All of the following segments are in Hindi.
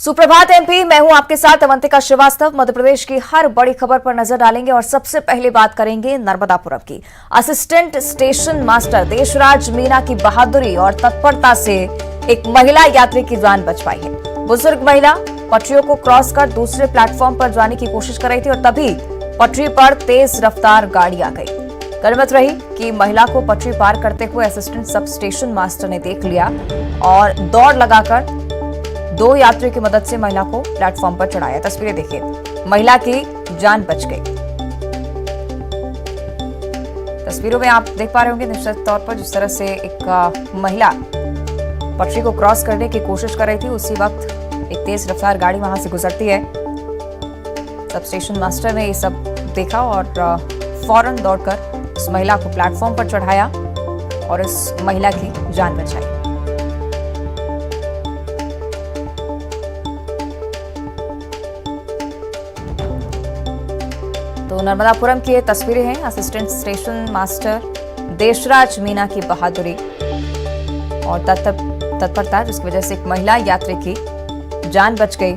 सुप्रभात एमपी, मैं हूं आपके साथ अवंतिका श्रीवास्तव। मध्य प्रदेश की हर बड़ी खबर पर नजर डालेंगे और सबसे पहले बात करेंगे नर्मदापुरम की। Assistant station master Deshraj Meena की बहादुरी और तत्परता से एक महिला यात्री की जान बच पाई है। बुजुर्ग महिला पटरियों को क्रॉस कर दूसरे प्लेटफॉर्म पर जाने की कोशिश कर रही थी और तभी पटरी पर तेज रफ्तार गाड़ी आ गई। गनीमत रही कि महिला को पटरी पार करते हुए असिस्टेंट सब स्टेशन मास्टर ने देख लिया और दौड़ लगाकर दो यात्रियों की मदद से महिला को प्लेटफॉर्म पर चढ़ाया। तस्वीरें देखिए, महिला की जान बच गई। तस्वीरों में आप देख पा रहे होंगे निश्चित तौर पर जिस तरह से एक महिला पटरी को क्रॉस करने की कोशिश कर रही थी, उसी वक्त एक तेज रफ्तार गाड़ी वहां से गुजरती है। सब स्टेशन मास्टर ने ये सब देखा और फौरन दौड़कर उस महिला को प्लेटफॉर्म पर चढ़ाया और इस महिला की जान बचाई। तो नर्मदापुरम की ये तस्वीरें हैं assistant station master Deshraj Meena की बहादुरी और तत्परता, जिसकी वजह से एक महिला यात्री की जान बच गई।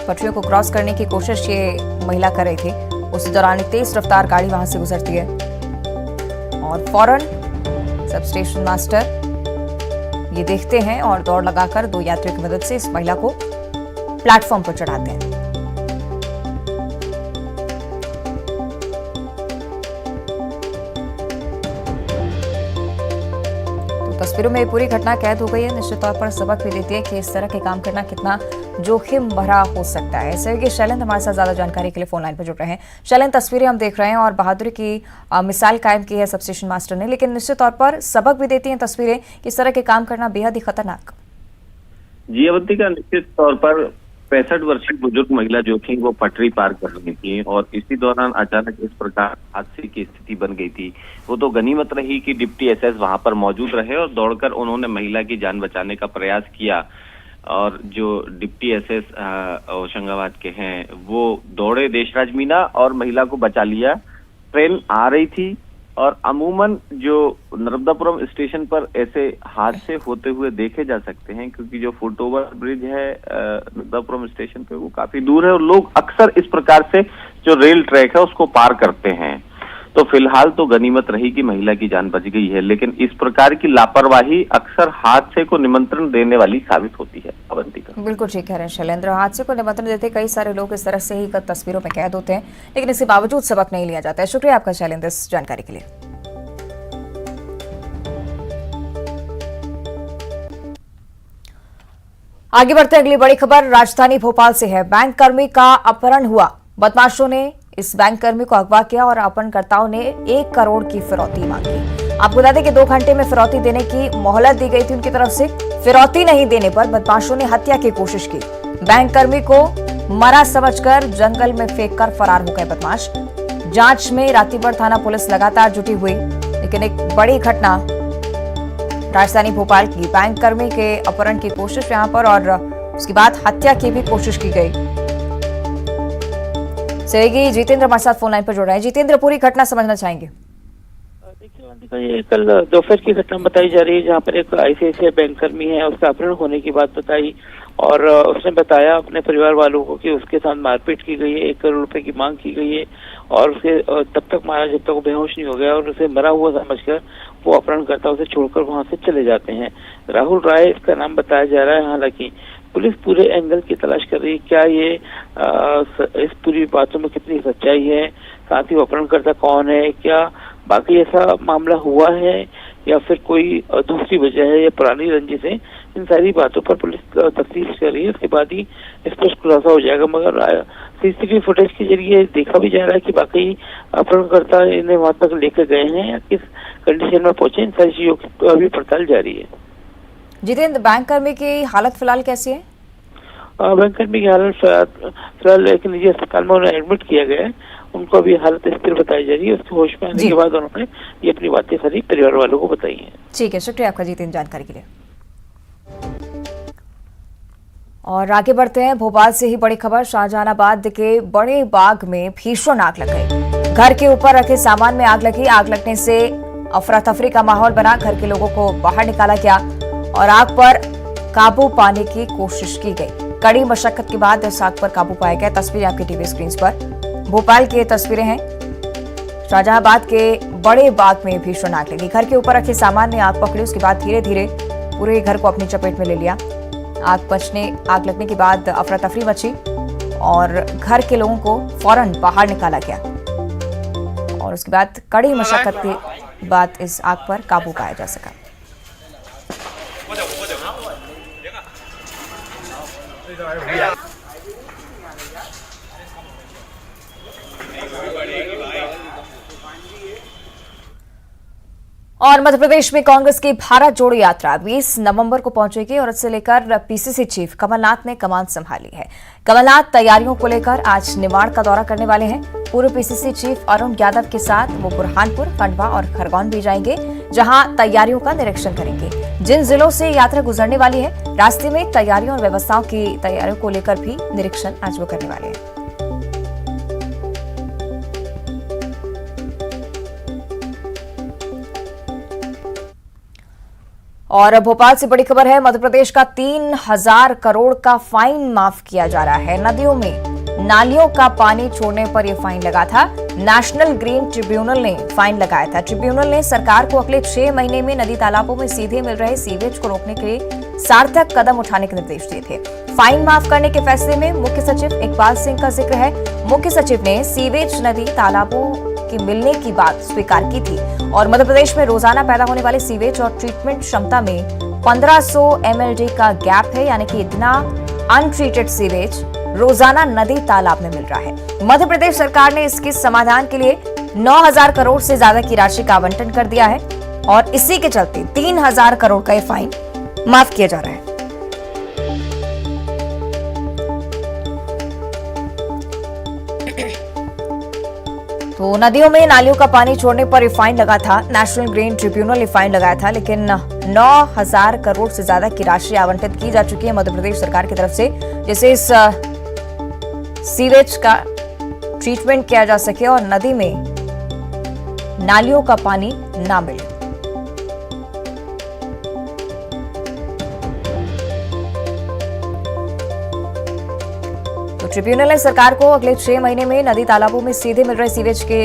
पटरियों को क्रॉस करने की कोशिश ये महिला कर रही थी, उसी दौरान तेज रफ्तार गाड़ी वहां से गुजरती है और फौरन सब स्टेशन मास्टर ये देखते हैं और दौड़ लगाकर दो यात्रियों की मदद से इस महिला को प्लेटफॉर्म पर चढ़ाते हैं। तस्वीरों में पूरी घटना कैद हो गई है। निश्चित तौर पर सबक भी देती है कि इस तरह के काम करना कितना जोखिम भरा हो सकता है। ऐसे कि शैलेंद्र हमारे साथ ज्यादा जानकारी के लिए फोन लाइन पर जुड़ रहे हैं। शैलेंद्र, तस्वीरें हम देख रहे हैं और बहादुरी की मिसाल कायम की है सब स्टेशन मास्टर ने, लेकिन निश्चित तौर पर सबक भी देती हैं तस्वीरें कि इस तरह के काम करना बेहद ही खतरनाक। जी अवंतिका, निश्चित तौर पर 65 वर्षीय बुजुर्ग महिला जो थी वो पटरी पार कर रही थी और इसी दौरान अचानक इस प्रकार हादसे की स्थिति बन गई थी। वो तो गनीमत रही कि डिप्टी एसएस वहां पर मौजूद रहे और दौड़कर उन्होंने महिला की जान बचाने का प्रयास किया और जो डिप्टी एसएस होशंगाबाद के हैं वो दौड़े देशराज मीना और महिला को बचा लिया। ट्रेन आ रही थी और अमूमन जो नर्मदापुरम स्टेशन पर ऐसे हादसे होते हुए देखे जा सकते हैं, क्योंकि जो फुटओवर ब्रिज है नर्मदापुरम स्टेशन पे वो काफी दूर है और लोग अक्सर इस प्रकार से जो रेल ट्रैक है उसको पार करते हैं। तो फिलहाल तो गनीमत रही कि महिला की जान बच गई है, लेकिन इस प्रकार की लापरवाही अक्सर हादसे को निमंत्रण देने वाली साबित होती है। अवंतिका, बिल्कुल ठीक कह रहे हैं शैलेंद्र। हादसे को निमंत्रण देते कई सारे लोग इस तरह से ही तस्वीरों में कैद होते हैं, लेकिन इसके बावजूद सबक नहीं लिया जाता है। शुक्रिया आपका शैलेंद्र इस जानकारी के लिए। आगे बढ़ते अगली बड़ी खबर राजधानी भोपाल से है। बैंक कर्मी का अपहरण हुआ। बदमाशों ने इस बैंक कर्मी को अगवा किया और अपहरणकर्ताओं ने 1 करोड़ की फिरौती मांगी। आपको बता दें कि 2 घंटे में फिरौती देने की मोहलत दी गई थी उनकी तरफ से। फिरौती नहीं देने पर बदमाशों ने हत्या की कोशिश की। बैंक कर्मी को मरा समझकर जंगल में फेंककर फरार हो गए बदमाश। जांच में रातीपुर थाना पुलिस लगातार जुटी हुई, लेकिन एक बड़ी घटना राजधानी भोपाल की। बैंक कर्मी के अपहरण की कोशिश यहां पर और उसके बाद हत्या की भी कोशिश की गई। सहयोगी जितेंद्र हमारे साथ फोन लाइन पर जुड़ रहे हैं। जितेंद्र, पूरी घटना समझना चाहेंगे। देखिए, ये कल दोपहर की घटना बताई जा रही है जहाँ पर एक आईसीआईसीआई बैंक कर्मी है, उसका अपहरण होने की बात बताई और उसने बताया अपने परिवार वालों को कि उसके साथ मारपीट की गई है, 1 करोड़ रुपए की मांग की गई है और उसे तब तक मारा जब तक वो बेहोश नहीं हो गया और उसे मरा हुआ समझकर वो अपहरणकर्ता उसे छोड़कर वहां से चले जाते हैं। राहुल राय इसका नाम बताया जा रहा है। हालांकि पुलिस पूरे एंगल की तलाश कर रही है, क्या ये इस पूरी बातों में कितनी सच्चाई है, साथ ही अपहरणकर्ता कौन है, क्या बाकी ऐसा मामला हुआ है या फिर कोई दूसरी वजह है या पुरानी रंजिश है। इन सारी बातों पर पुलिस तफ्तीश कर रही है, उसके बाद ही स्पष्ट खुलासा हो जाएगा। मगर सीसीटीवी फुटेज के जरिए देखा भी जा रहा है कि वाकई अपहरणकर्ता इन्हें वहां तक लेकर गए हैं या किस कंडीशन में पहुंचे। इन सारी चीजों की अभी पड़ताल जारी है। जितेंद्र, बैंक कर्मी की हालत फिलहाल कैसी है? बैंक कर्मी की हालत फिलहाल एक निजी अस्पताल में उन्हें एडमिट किया गया है। उनको अभी हालत स्थिर बताई जा रही है। उसके होश में आने के बाद उन्होंने ये अपनी बातें सारी परिवार वालों को बताई हैं। ठीक है, शुक्रिया आपका जितेंद्र जानकारी के लिए। और आगे बढ़ते हैं भोपाल से ही बड़ी खबर। शाहजहानाबाद के बड़े बाग में भीषण आग लग गई। घर के ऊपर रखे सामान में आग लगी। आग लगने से अफरा तफरी का माहौल बना। घर के लोगों को बाहर निकाला गया और आग पर काबू पाने की कोशिश की गई। कड़ी मशक्कत के बाद इस आग पर काबू पाया गया। तस्वीरें आपकी टीवी स्क्रीन पर भोपाल की तस्वीरें हैं। शाहजहांबाद के बड़े बाग में भीषण आग लगी। घर के ऊपर रखे सामान ने आग पकड़ी, उसके बाद धीरे धीरे पूरे घर को अपनी चपेट में ले लिया। आग लगने के बाद अफरा तफरी मची और घर के लोगों को फौरन बाहर निकाला गया और उसके बाद कड़ी मशक्कत के बाद इस आग पर काबू पाया जा सका। और मध्य प्रदेश में कांग्रेस की भारत जोड़ो यात्रा 20 नवंबर को पहुंचेगी और इससे लेकर पीसीसी चीफ कमलनाथ ने कमान संभाली है। कमलनाथ तैयारियों को लेकर आज निमाड़ का दौरा करने वाले हैं। पूर्व पीसीसी चीफ अरुण यादव के साथ वो बुरहानपुर, खंडवा और खरगोन भी जाएंगे, जहां तैयारियों का निरीक्षण करेंगे। जिन जिलों से यात्रा गुजरने वाली है, रास्ते में तैयारियों और व्यवस्थाओं की तैयारियों को लेकर भी निरीक्षण आज वो करने वाले हैं। और भोपाल से बड़ी खबर है। मध्य प्रदेश का 3000 करोड़ का फाइन माफ किया जा रहा है। नदियों में नालियों का पानी छोड़ने पर यह फाइन लगा था। नेशनल ग्रीन ट्रिब्यूनल ने फाइन लगाया था। ट्रिब्यूनल ने सरकार को अगले 6 महीने में नदी तालाबों में सीधे मिल रहे सीवेज को रोकने के लिए सार्थक कदम उठाने के निर्देश दिए थे। फाइन माफ करने के फैसले में मुख्य सचिव इकबाल सिंह का जिक्र है। मुख्य सचिव ने सीवेज नदी तालाबों की मिलने की बात स्वीकार की थी और मध्य प्रदेश में रोजाना पैदा होने वाले सीवेज और ट्रीटमेंट क्षमता में 1500 MLD का गैप है, यानी कि इतना अनट्रीटेड सीवेज रोजाना नदी तालाब में मिल रहा है। मध्य प्रदेश सरकार ने इसके समाधान के लिए 9000 करोड़ से ज्यादा की राशि का आवंटन कर दिया है और इसी के चलते 3000 करोड़ का यह फाइन माफ किया जा रहा है। तो नदियों में नालियों का पानी छोड़ने पर ये फाइन लगा था। नेशनल ग्रीन ट्रिब्यूनल ने फाइन लगाया था, लेकिन 9000 करोड़ से ज्यादा की राशि आवंटित की जा चुकी है मध्य प्रदेश सरकार की तरफ से, जिससे इस सीवेज का ट्रीटमेंट किया जा सके और नदी में नालियों का पानी ना मिले। ट्रिब्यूनल ने सरकार को अगले 6 महीने में नदी तालाबों में सीधे मिल रहे सीवेज के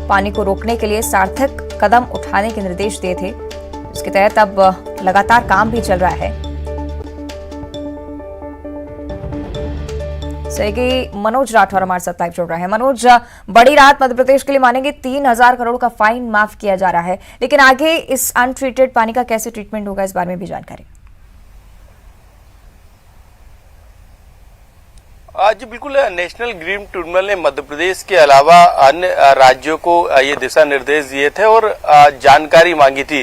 पानी को रोकने के लिए सार्थक कदम उठाने के निर्देश दिए थे। इसके तहत अब लगातार काम भी चल रहा है। सहयोगी मनोज राठौर हमारे साथ लाइव जुड़ रहा है। मनोज, बड़ी रात मध्य प्रदेश के लिए मानेंगे। 3000 करोड़ का फाइन माफ किया जा रहा है, लेकिन आगे इस अनट्रीटेड पानी का कैसे ट्रीटमेंट होगा, इस बारे में भी जानकारी। जी बिल्कुल, नेशनल ग्रीन ट्रिब्यूनल ने मध्य प्रदेश के अलावा अन्य राज्यों को ये दिशा निर्देश दिए थे और जानकारी मांगी थी।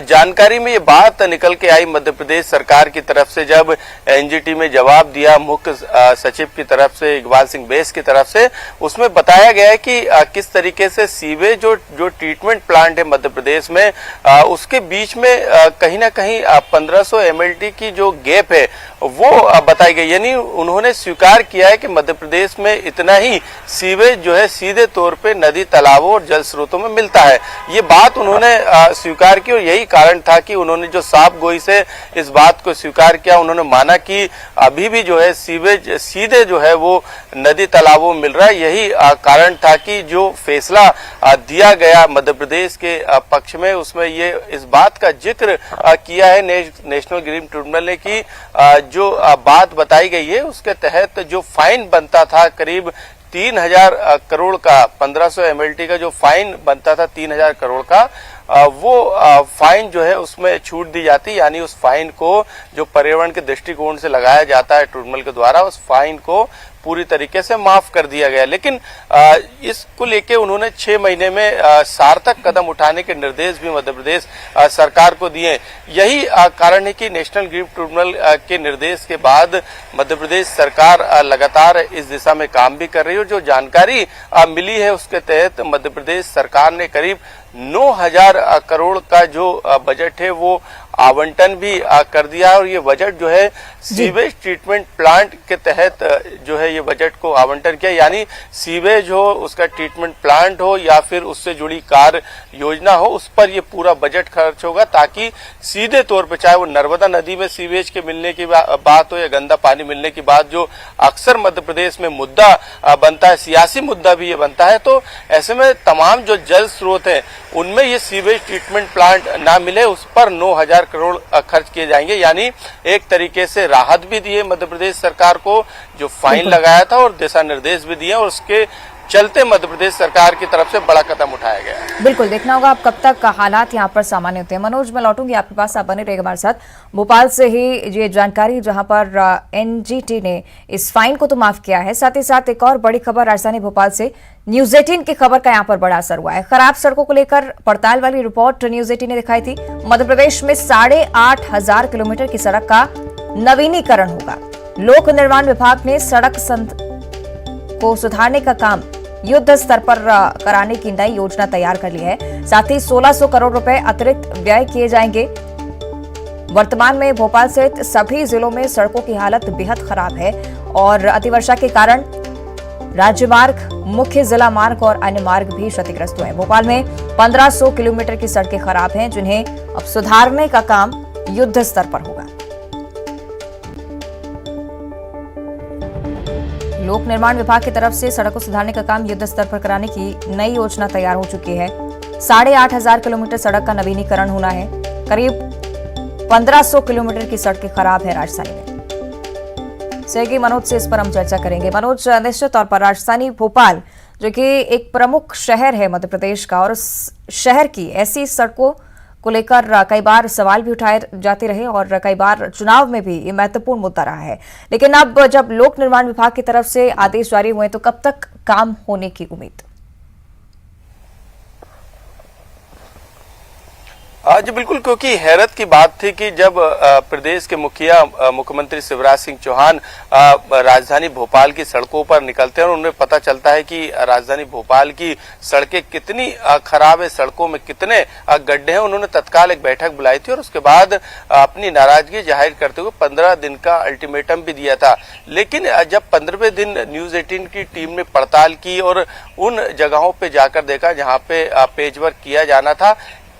जानकारी में ये बात निकल के आई मध्य प्रदेश सरकार की तरफ से, जब एनजीटी में जवाब दिया मुख्य सचिव की तरफ से, इकबाल सिंह बेस की तरफ से। उसमें बताया गया है कि किस तरीके से सीवेज जो ट्रीटमेंट प्लांट है मध्य प्रदेश में, उसके बीच में कहीं ना कहीं 1500 MLD की जो गैप है वो बताई गई। यानी उन्होंने स्वीकार किया है कि मध्य प्रदेश में इतना ही सीवेज जो है सीधे तौर पे नदी तालाबों और जल स्रोतों में मिलता है। ये बात उन्होंने स्वीकार की और यही कारण था कि उन्होंने जो साफ गोई से इस बात को स्वीकार किया। उन्होंने माना कि अभी भी जो है सीवेज सीधे जो है वो नदी तालाबों में मिल रहा है। यही कारण था कि जो फैसला दिया गया मध्य प्रदेश के पक्ष में, उसमें ये इस बात का जिक्र किया है नेशनल ग्रीन ट्रिब्यूनल ने कि जो बात बताई गई है उसके तहत जो फाइन बनता था करीब 3000 करोड़ का, 1500 MLD का जो फाइन बनता था 3000 करोड़ का, वो फाइन जो है उसमें छूट दी जाती। यानी उस फाइन को जो पर्यावरण के दृष्टिकोण से लगाया जाता है ट्रिब्यूनल के द्वारा, उस फाइन को पूरी तरीके से माफ कर दिया गया। लेकिन इसको लेके उन्होंने 6 महीने में सार्थक कदम उठाने के निर्देश भी मध्य प्रदेश सरकार को दिए। यही कारण है कि नेशनल ग्रीन ट्रिब्यूनल के निर्देश के बाद मध्य प्रदेश सरकार लगातार इस दिशा में काम भी कर रही है। जो जानकारी मिली है उसके तहत मध्य प्रदेश सरकार ने करीब 9000 करोड़ का जो बजट है वो आवंटन भी कर दिया है और ये बजट जो है सीवेज ट्रीटमेंट प्लांट के तहत जो है ये बजट को आवंटन किया, यानी सीवेज हो, उसका ट्रीटमेंट प्लांट हो या फिर उससे जुड़ी कार्य योजना हो, उस पर ये पूरा बजट खर्च होगा ताकि सीधे तौर पर चाहे वो नर्मदा नदी में सीवेज के मिलने की बात हो या गंदा पानी मिलने की बात, जो अक्सर मध्य प्रदेश में मुद्दा बनता है, सियासी मुद्दा भी ये बनता है, तो ऐसे में तमाम जो जल स्रोत हैं उनमें ये सीवेज ट्रीटमेंट प्लांट ना मिले, उस पर 9,000 करोड़ खर्च किए जाएंगे। यानी एक तरीके से राहत भी दी है मध्य प्रदेश सरकार को, जो फाइन लगाया था, और दिशा निर्देश भी दिए, और उसके चलते मध्य प्रदेश सरकार की तरफ से बड़ा कदम उठाया गया है। बिल्कुल, देखना होगा अब कब तक हालात यहाँ पर सामान्य होते हैं। मनोज, मैं लौटूंगी आपके पास, आप बने रहेंगे हमारे साथ। भोपाल से ही ये जानकारी, जहां पर एनजीटी ने इस फाइन को तो माफ किया है, साथ ही साथ एक और बड़ी खबर राजधानी भोपाल से, न्यूज 18 की खबर का यहाँ पर बड़ा असर हुआ है। खराब सड़कों को लेकर पड़ताल वाली रिपोर्ट न्यूज 18 ने दिखाई थी। मध्य प्रदेश में 8,500 किलोमीटर की सड़क का नवीनीकरण होगा। लोक निर्माण विभाग ने सड़क को सुधारने का काम युद्ध स्तर पर कराने की नई योजना तैयार कर ली है। साथ ही 1,600 करोड़ रुपए अतिरिक्त व्यय किए जाएंगे। वर्तमान में भोपाल सहित सभी जिलों में सड़कों की हालत बेहद खराब है और अतिवर्षा के कारण राज्य मार्ग, मुख्य जिला मार्ग और अन्य मार्ग भी क्षतिग्रस्त हुए हैं। भोपाल में 1500 किलोमीटर की सड़कें खराब हैं, जिन्हें अब सुधारने का काम युद्ध स्तर पर होगा। लोक निर्माण विभाग की तरफ से सड़क को सुधारने का काम युद्ध स्तर पर कराने की नई योजना तैयार हो चुकी है। 8,500 किलोमीटर सड़क का नवीनीकरण होना है। करीब 1500 किलोमीटर की सड़कें खराब है राजधानी में। सहयोगी मनोज से इस पर हम चर्चा करेंगे। मनोज, निश्चित तौर पर राजधानी भोपाल, जो कि एक प्रमुख शहर है मध्य प्रदेश का, और उस शहर की ऐसी सड़कों को लेकर कई बार सवाल भी उठाए जाते रहे और कई बार चुनाव में भी ये महत्वपूर्ण मुद्दा रहा है। लेकिन अब जब लोक निर्माण विभाग की तरफ से आदेश जारी हुए तो कब तक काम होने की उम्मीद? जी बिल्कुल, क्योंकि हैरत की बात थी कि जब प्रदेश के मुख्यमंत्री शिवराज सिंह चौहान राजधानी भोपाल की सड़कों पर निकलते हैं और उन्हें पता चलता है कि राजधानी भोपाल की सड़कें कितनी खराब है, सड़कों में कितने गड्ढे हैं, उन्होंने तत्काल एक बैठक बुलाई थी और उसके बाद अपनी नाराजगी जाहिर करते हुए 15 दिन का अल्टीमेटम भी दिया था। लेकिन जब 15वें दिन न्यूज 18 की टीम ने पड़ताल की और उन जगहों पे जाकर देखा जहां पे पेचवर्क किया जाना था,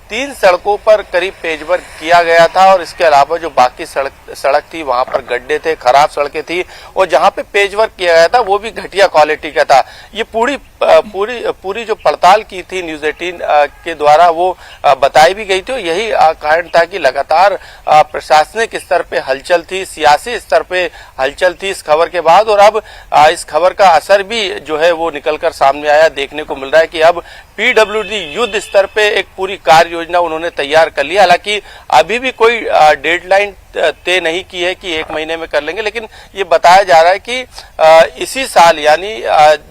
3 सड़कों पर करीब पेचवर्क किया गया था और इसके अलावा जो बाकी सड़क थी वहां पर गड्ढे थे, खराब सड़कें थी, और जहां पे पेचवर्क किया गया था वो भी घटिया क्वालिटी का था। ये पूरी जो पड़ताल की थी न्यूज 18 के द्वारा वो बताई भी गई थी, और यही कारण था कि लगातार प्रशासनिक स्तर पे हलचल थी, सियासी स्तर पे हलचल थी इस खबर के बाद, और अब इस खबर का असर भी जो है वो निकलकर सामने आया। देखने को मिल रहा है कि अब पीडब्ल्यूडी युद्ध स्तर पे एक पूरी कार्य योजना उन्होंने तैयार कर ली। हालांकि अभी भी कोई डेडलाइन तय नहीं की है कि 1 महीने में कर लेंगे, लेकिन ये बताया जा रहा है कि इसी साल यानी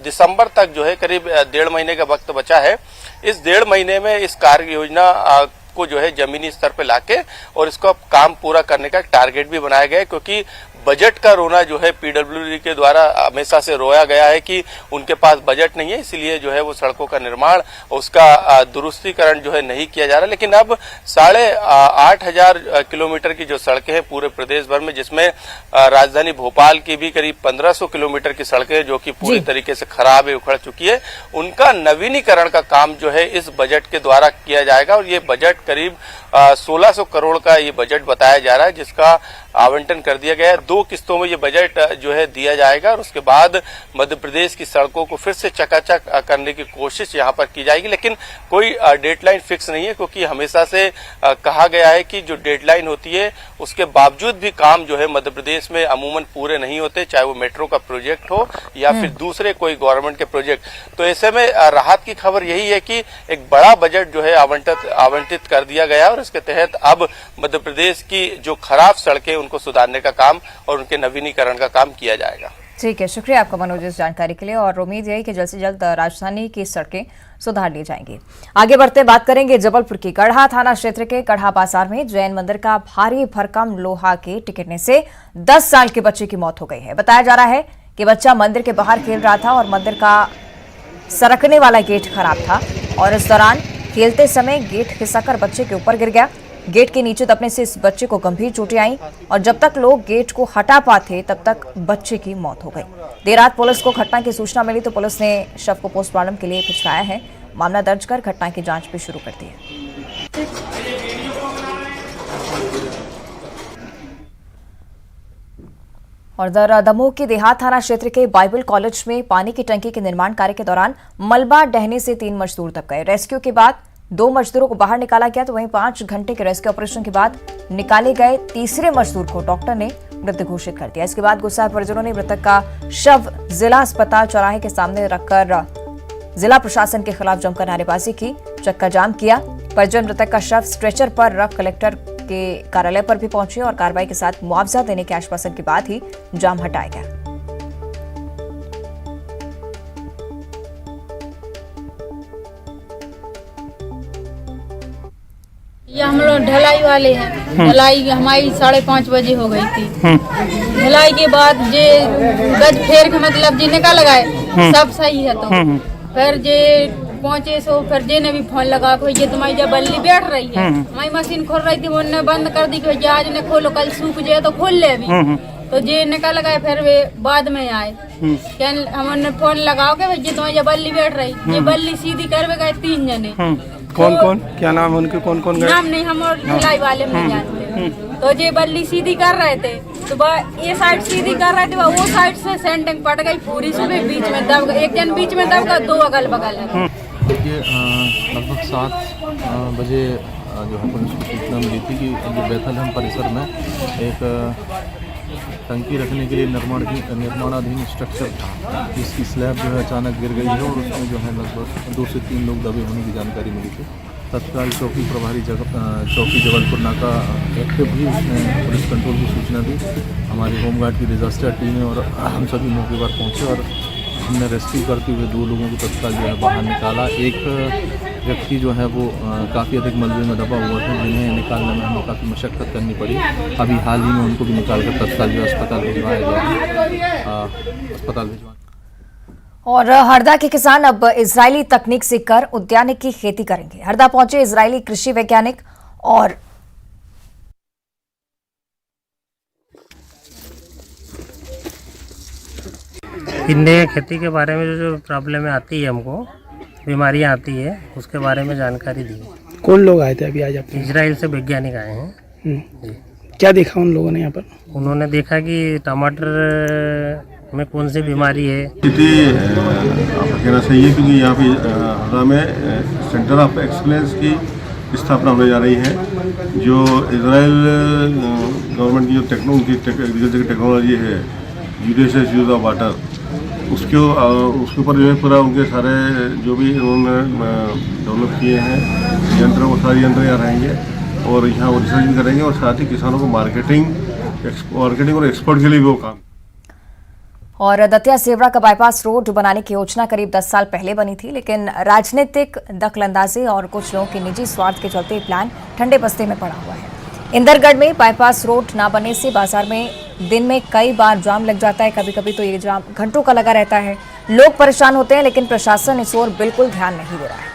दिसंबर तक जो है करीब 1.5 महीने का वक्त बचा है। इस 1.5 महीने में इस कार्य योजना को जो है जमीनी स्तर पे लाके और इसको काम पूरा करने का टारगेट भी बनाया गया है, क्योंकि बजट का रोना जो है पीडब्ल्यूडी के द्वारा हमेशा से रोया गया है कि उनके पास बजट नहीं है, इसलिए जो है वो सड़कों का निर्माण, उसका दुरुस्तीकरण जो है नहीं किया जा रहा। लेकिन अब 8,500 किलोमीटर की जो सड़कें हैं पूरे प्रदेश भर में, जिसमें राजधानी भोपाल की भी करीब 1500 किलोमीटर की सड़कें जो कि पूरी तरीके से खराब है, उखड़ चुकी है, उनका नवीनीकरण का काम जो है इस बजट के द्वारा किया जाएगा। और ये बजट करीब 1,600 करोड़ का ये बजट बताया जा रहा है, जिसका आवंटन कर दिया गया है। 2 किस्तों में ये बजट जो है दिया जाएगा और उसके बाद मध्य प्रदेश की सड़कों को फिर से चकाचक करने की कोशिश यहाँ पर की जाएगी। लेकिन कोई डेडलाइन फिक्स नहीं है, क्योंकि हमेशा से कहा गया है कि जो डेडलाइन होती है उसके बावजूद भी काम जो है मध्य प्रदेश में अमूमन पूरे नहीं होते, चाहे वो मेट्रो का प्रोजेक्ट हो या फिर दूसरे कोई गवर्नमेंट के प्रोजेक्ट। तो ऐसे में राहत की खबर यही है कि एक बड़ा बजट जो है आवंटित कर दिया गया और इसके तहत अब मध्य प्रदेश की जो खराब सड़कें उनको सुधारने का काम और उनके नवीनीकरण का काम किया जाएगा। ठीक है, शुक्रिया आपका मनोज इस जानकारी के लिए, और उम्मीद है कि जल्द से जल्द राजधानी की सड़कें सुधार ली जाएंगी। आगे बढ़ते बात करेंगे जबलपुर की। गढ़ा थाना क्षेत्र के गढ़ा बाजार में जैन मंदिर का भारी भरकम लोहा के टिकटने से 10 साल के बच्चे की मौत हो गई है। बताया जा रहा है कि बच्चा मंदिर के बाहर खेल रहा था और मंदिर का सरकने वाला गेट खराब था और इस दौरान खेलते समय गेट खिसककर बच्चे के ऊपर गिर गया। गेट के नीचे दबने से इस बच्चे को गंभीर चोटें आईं और जब तक लोग गेट को हटा पाते तब तक बच्चे की मौत हो गई। देर रात पुलिस को घटना की सूचना मिली तो पुलिस ने शव को पोस्टमार्टम के लिए भिजवाया है। मामला दर्ज कर घटना की जांच भी शुरू कर दी है। और दमोह के देहात थाना क्षेत्र के बाइबल कॉलेज में पानी की टंकी के निर्माण कार्य के दौरान मलबा ढहने से 3 मजदूर दब गए। रेस्क्यू के बाद 2 मजदूरों को बाहर निकाला गया तो वहीं 5 घंटे के रेस्क्यू ऑपरेशन के बाद निकाले गए तीसरे मजदूर को डॉक्टर ने मृत घोषित कर दिया। इसके बाद गुस्साए परिजनों ने मृतक का शव जिला अस्पताल चौराहे के सामने रखकर जिला प्रशासन के खिलाफ जमकर नारेबाजी की, चक्का जाम किया। परिजन मृतक का शव स्ट्रेचर पर रख कलेक्टर के कार्यालय पर भी पहुंचे और कार्रवाई के साथ मुआवजा देने के आश्वासन के बाद ही जाम हटाया गया। ये हम लोग ढलाई वाले हैं। ढलाई हमारी 5:30 बजे हो गई थी। ढलाई के बाद जे गज फेर के मतलब जी निकल गए, सब सही है। तो फिर जे पहुंचे सो फिर जे ने भी फोन लगा कि ये तुम्हारी जब बल्ली बैठ रही है, हमारी मशीन खोल रही थी, वो ने बंद कर दी कि आज ने खोलो, कल सूख जाए तो खोल ले अभी। तो जे निकल गए फिर वे बाद में आए, हमने फोन लगाओ के ये तुम्हारी जब बल्ली बैठ रही, ये बल्ली सीधी करवे गए 3 जने। कौन कौन, क्या नाम है उनके, कौन कौन गए? नाम नहीं, हम और ढलाई वाले में जानते। तो ये बल्ली सीधी कर रहे थे तो ये साइड सीधी कर रहे थे, वो साइड से सेंटिंग पट गई पूरी, सुबह बीच में दब गई, एक जन बीच में दब गया, 2 अगल बगल है। ये लगभग 7 बजे जो है पुलिस को सूचना मिली थी कि जो बैथलहम परिसर में एक टंकी रखने के लिए निर्माणाधीन स्ट्रक्चर था, जिसकी स्लैब जो है अचानक गिर गई है और उसमें जो है लगभग 2 से 3 लोग दबे होने की जानकारी मिली थी। तत्काल चौकी प्रभारी चौकी जबलपुर नाका एक्टिव भी, उसने पुलिस कंट्रोल की सूचना दी। हमारी होमगार्ड की डिजास्टर टीमें और हम सभी मौके पर पहुँचे और हमने रेस्क्यू करते हुए 2 लोगों को तत्काल जो है बाहर निकाला। एक व्यक्ति जो है वो काफ़ी अधिक मलबे में दबा हुआ था, जिन्हें निकालने में हमें काफ़ी मशक्क़त करनी पड़ी। अभी हाल ही में उनको भी निकाल कर तत्काल जो अस्पताल भिजवाया गया, अस्पताल भिजवा। और हरदा के किसान अब इजरायली तकनीक सीखकर उद्यानिक की खेती करेंगे। हरदा पहुंचे इजरायली कृषि वैज्ञानिक और टिंडे की खेती के बारे में जो प्रॉब्लम आती है, हमको बीमारियां आती है, उसके बारे में जानकारी दी। कौन लोग आए थे अभी आज आपके? इजराइल से वैज्ञानिक आए हैं जी। क्या देखा उन लोगों ने यहाँ पर? उन्होंने देखा कि टमाटर में कौन सी बीमारी है। स्थिति आपका कहना सही है, क्योंकि यहाँ पे हरदा में सेंटर ऑफ एक्सलेंस की स्थापना होने जा रही है। जो इजराइल गवर्नमेंट की जो एग्रीकल्चर की टेक्नोलॉजी है, यूडिशियस यूज ऑफ वाटर, उसके ऊपर जो है पूरा उनके सारे जो भी उन्होंने डेवलप किए हैं यंत्र, वो सारे यंत्र यहाँ रहेंगे और यहाँ वो रिसर्च भी करेंगे और साथ ही किसानों को मार्केटिंग और एक्सपोर्ट के लिए भी वो काम। और दतिया सेवड़ा का बाईपास रोड बनाने की योजना करीब 10 साल पहले बनी थी, लेकिन राजनीतिक दखलंदाजी और कुछ लोगों के निजी स्वार्थ के चलते प्लान ठंडे बस्ते में पड़ा हुआ है। इंदरगढ़ में बाईपास रोड न बनने से बाजार में दिन में कई बार जाम लग जाता है। कभी कभी तो ये जाम घंटों का लगा रहता है। लोग परेशान होते हैं, लेकिन प्रशासन इस ओर बिल्कुल ध्यान नहीं दे रहा है।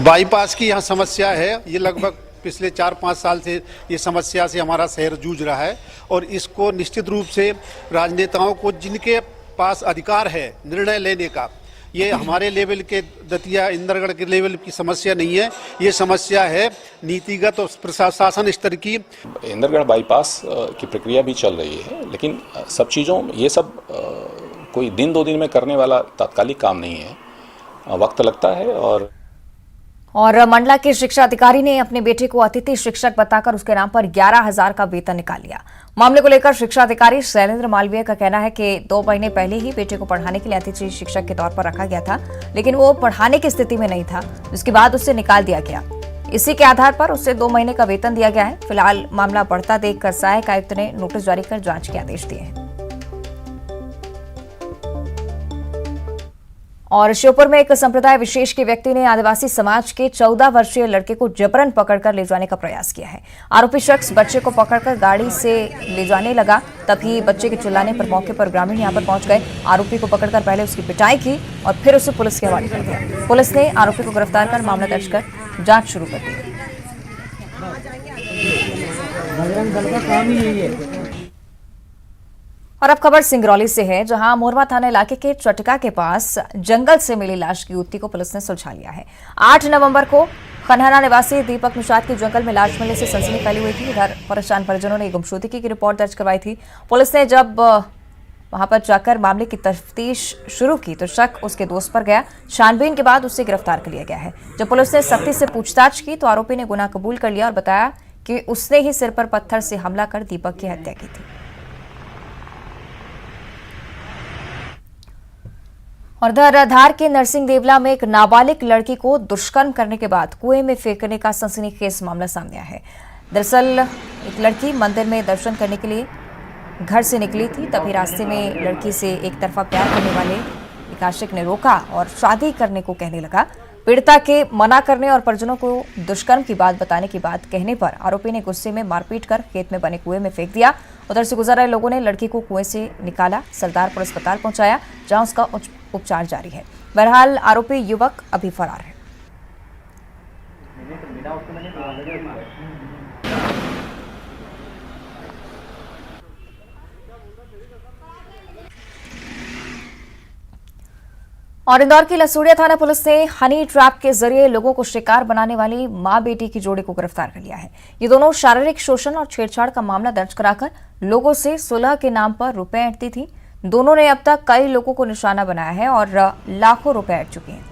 बाईपास की यहाँ समस्या है, ये लगभग पिछले 4-5 साल से ये समस्या से हमारा शहर जूझ रहा है और इसको निश्चित रूप से राजनेताओं को, जिनके पास अधिकार है निर्णय लेने का, ये हमारे लेवल के दतिया इंदरगढ़ के लेवल की समस्या नहीं है, ये समस्या है नीतिगत और प्रशासन स्तर की। इंदरगढ़ बाईपास की प्रक्रिया भी चल रही है, लेकिन सब चीज़ों ये सब कोई 1-2 दिन में करने वाला तात्कालिक काम नहीं है, वक्त लगता है। और मंडला के शिक्षा अधिकारी ने अपने बेटे को अतिथि शिक्षक बताकर उसके नाम पर 11,000 का वेतन निकाल लिया। मामले को लेकर शिक्षा अधिकारी शैलेंद्र मालवीय का कहना है कि 2 महीने पहले ही बेटे को पढ़ाने के लिए अतिथि शिक्षक के तौर पर रखा गया था, लेकिन वो पढ़ाने की स्थिति में नहीं था, जिसके बाद उससे निकाल दिया गया। इसी के आधार पर उससे 2 महीने का वेतन दिया गया है। फिलहाल मामला बढ़ता देखकर सहायक आयुक्त ने नोटिस जारी कर जांच के आदेश दिए हैं। और श्योपुर में एक संप्रदाय विशेष के व्यक्ति ने आदिवासी समाज के 14 वर्षीय लड़के को जबरन पकड़कर ले जाने का प्रयास किया है। आरोपी शख्स बच्चे को पकड़कर गाड़ी से ले जाने लगा, तभी बच्चे के चिल्लाने पर मौके पर ग्रामीण यहां पर पहुंच गए। आरोपी को पकड़कर पहले उसकी पिटाई की और फिर उसे पुलिस के हवाले कर दिया। पुलिस ने आरोपी को गिरफ्तार कर मामला दर्ज कर जांच शुरू कर दी। और अब खबर सिंगरौली से है, जहां मोरवा थाना इलाके के चटका के पास जंगल से मिली लाश की युवती को पुलिस ने सुलझा लिया है। 8 नवंबर को खनहरा निवासी दीपक निषाद की जंगल में लाश मिलने से सनसनी फैली हुई थी। इधर परेशान परिजनों ने गुमशुदगी की रिपोर्ट दर्ज करवाई थी। पुलिस ने जब वहां पर जाकर मामले की तफ्तीश शुरू की तो शक उसके दोस्त पर गया। छानबीन के बाद उसे गिरफ्तार कर लिया गया है। जब पुलिस ने सख्ती से पूछताछ की तो आरोपी ने गुनाह कबूल कर लिया और बताया कि उसने ही सिर पर पत्थर से हमला कर दीपक की हत्या की थी। और इधर धार के नरसिंह देवला में एक नाबालिग लड़की को दुष्कर्म करने के बाद कुएं में फेंकने का सनसनीखेज मामला सामने आया है। दरअसल एक लड़की मंदिर में दर्शन करने के लिए घर से निकली थी, तभी रास्ते में लड़की से एक तरफा प्यार करने वाले एक आशिक ने रोका और शादी करने को कहने लगा। पीड़िता के मना करने और परिजनों को दुष्कर्म की बात बताने की बात कहने पर आरोपी ने गुस्से में मारपीट कर खेत में बने कुएं में फेंक दिया। उधर से गुजर रहे लोगों ने लड़की को कुएं से निकाला, सरदारपुर अस्पताल पहुंचाया, जहां उसका उपचार जारी है। बहरहाल आरोपी युवक अभी फरार है। और इंदौर की लसूड़िया थाना पुलिस ने हनी ट्रैप के जरिए लोगों को शिकार बनाने वाली मां बेटी की जोड़ी को गिरफ्तार कर लिया है। ये दोनों शारीरिक शोषण और छेड़छाड़ का मामला दर्ज कराकर लोगों से सुलह के नाम पर रुपए ऐंठती थी। दोनों ने अब तक कई लोगों को निशाना बनाया है और लाखों रुपए ऐंठ चुकी हैं।